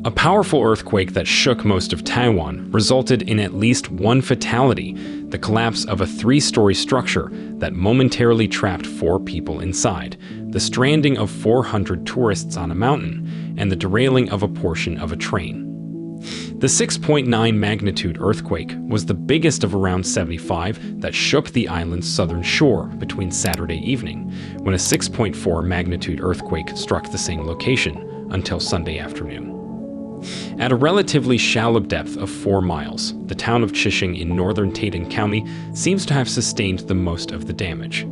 A powerful earthquake that shook most of Taiwan resulted in at least one fatality, the collapse of a 3-story structure that momentarily trapped 4 people inside, the stranding of 400 tourists on a mountain, and the derailing of a portion of a train. The 6.9 magnitude earthquake was the biggest of around 75 that shook the island's southern shore between Saturday evening, when a 6.4 magnitude earthquake struck the same location, until Sunday afternoon. At a relatively shallow depth of 4 miles, the town of Chishing in northern Taiwan County seems to have sustained the most of the damage.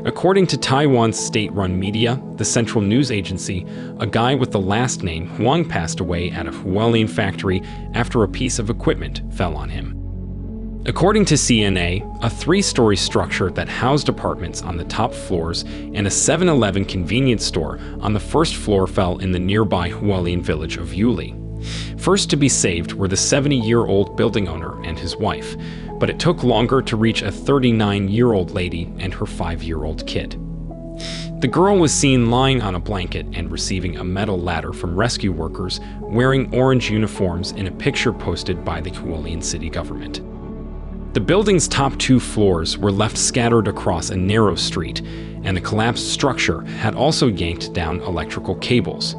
According to Taiwan's state-run media, the Central News Agency, a guy with the last name Huang passed away at a Hualien factory after a piece of equipment fell on him. According to CNA, a 3-story structure that housed apartments on the top floors and a 7-Eleven convenience store on the first floor fell in the nearby Hualien village of Yuli. First to be saved were the 70-year-old building owner and his wife, but it took longer to reach a 39-year-old lady and her 5-year-old kid. The girl was seen lying on a blanket and receiving a metal ladder from rescue workers wearing orange uniforms in a picture posted by the Hualien city government. The building's top 2 floors were left scattered across a narrow street, and the collapsed structure had also yanked down electrical cables.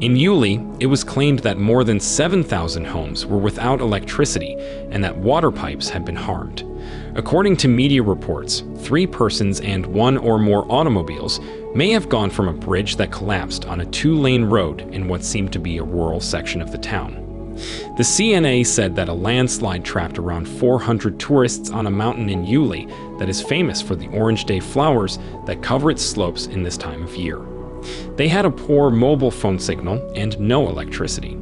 In Yuli, it was claimed that more than 7,000 homes were without electricity and that water pipes had been harmed. According to media reports, 3 persons and 1 or more automobiles may have gone from a bridge that collapsed on a 2-lane road in what seemed to be a rural section of the town. The CNA said that a landslide trapped around 400 tourists on a mountain in Yuli that is famous for the Orange Day flowers that cover its slopes in this time of year. They had a poor mobile phone signal and no electricity.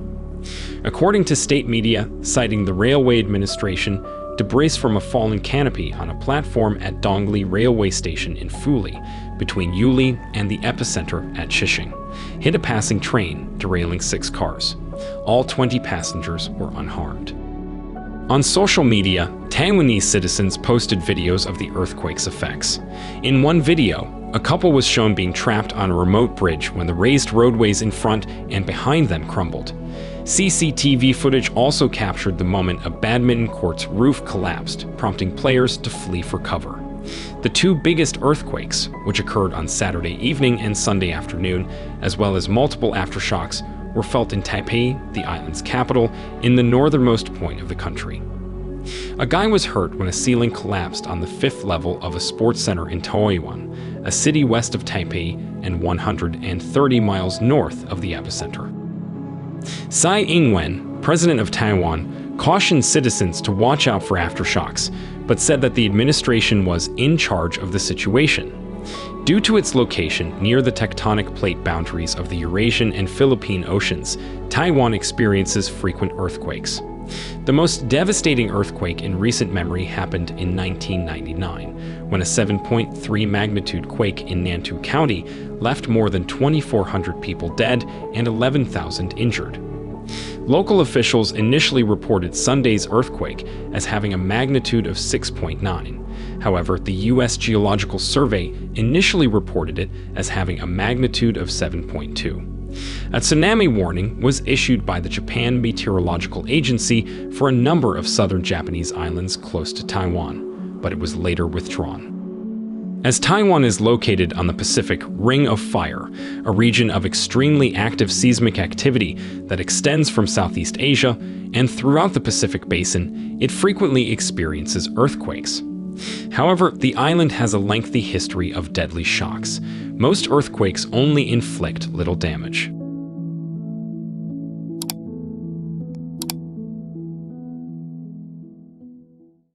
According to state media, citing the Railway Administration, debris from a fallen canopy on a platform at Dongli Railway Station in Fuli, between Yuli and the epicenter at Chishing, hit a passing train, derailing 6 cars. All 20 passengers were unharmed. On social media, Taiwanese citizens posted videos of the earthquake's effects. In one video, a couple was shown being trapped on a remote bridge when the raised roadways in front and behind them crumbled. CCTV footage also captured the moment a badminton court's roof collapsed, prompting players to flee for cover. The 2 biggest earthquakes, which occurred on Saturday evening and Sunday afternoon, as well as multiple aftershocks, were felt in Taipei, the island's capital, in the northernmost point of the country. A guy was hurt when a ceiling collapsed on the 5th level of a sports center in Taiwan, a city west of Taipei and 130 miles north of the epicenter. Tsai Ing-wen, president of Taiwan, cautioned citizens to watch out for aftershocks, but said that the administration was in charge of the situation. Due to its location near the tectonic plate boundaries of the Eurasian and Philippine Oceans, Taiwan experiences frequent earthquakes. The most devastating earthquake in recent memory happened in 1999, when a 7.3 magnitude quake in Nantou County left more than 2,400 people dead and 11,000 injured. Local officials initially reported Sunday's earthquake as having a magnitude of 6.9. However, the U.S. Geological Survey initially reported it as having a magnitude of 7.2. A tsunami warning was issued by the Japan Meteorological Agency for a number of southern Japanese islands close to Taiwan, but it was later withdrawn. As Taiwan is located on the Pacific Ring of Fire, a region of extremely active seismic activity that extends from Southeast Asia and throughout the Pacific Basin, it frequently experiences earthquakes. However, the island has a lengthy history of deadly shocks. Most earthquakes only inflict little damage.